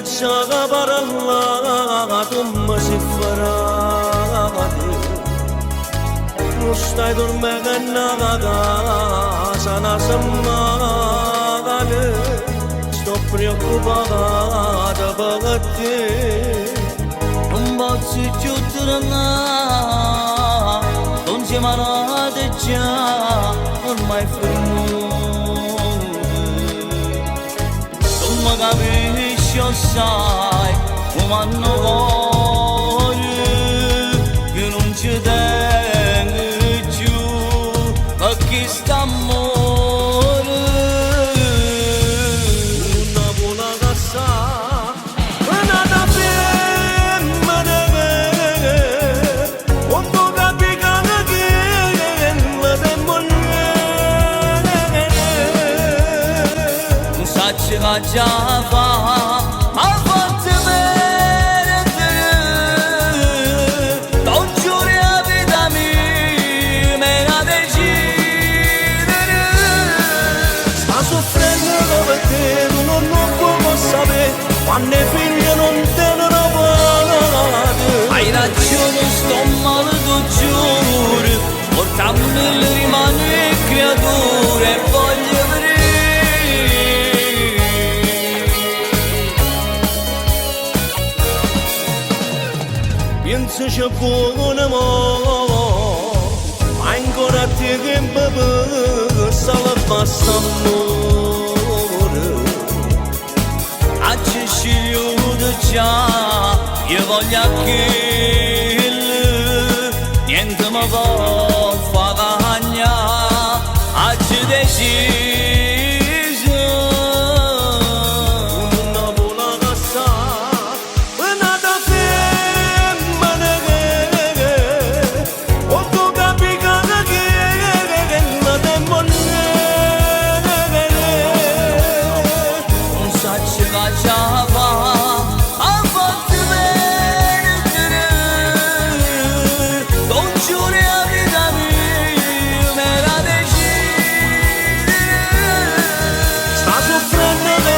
Shaga baralla tumma siffarade Non stai dormendo a casa una settimana Sto preoccupata per te Non posso più tornare Non si manate già ormai fermo Non mi capisci assai come hanno cuore che non ci tengo più a chi sta amore una buona casa una da femmina quando capica che la demone non sa ce la già fa Quando figli non tengono pace Hai ragione, sto male, tu giuro Portammi le rimane creature e voglio vedere Penso c'è buon amore Ma ancora te che mi passa la bassa amore Ci scigliuto già, io voglio che niente mi può far cagnare, oggi deciso. Una buona casa, una da femmina quando capica che la demone non sa ce la già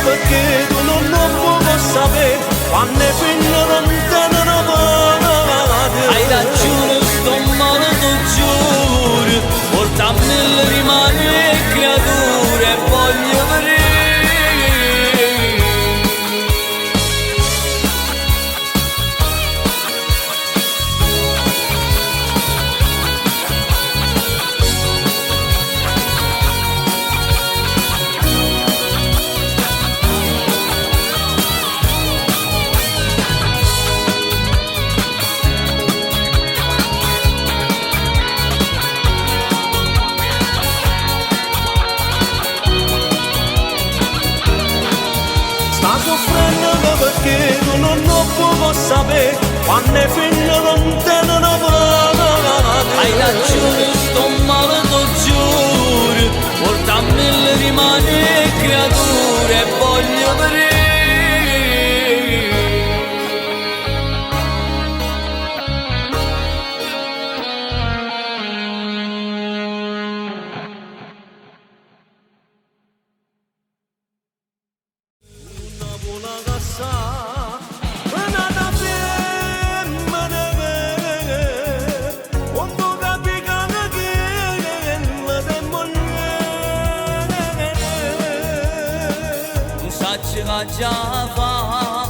perché tu non puoi sapere quando figli non tengono pace Hai ragione, sto male, tu giuro Portammi le rimane creature e voglio vedere Sta soffrendo perché tu non puoi sapere quando figli non tengono pace Hai ragione, sto male, tu giuro Portammi le rimane creature e voglio vedere Una casa, una da femmina quando capica che la demone non sa ce la già fa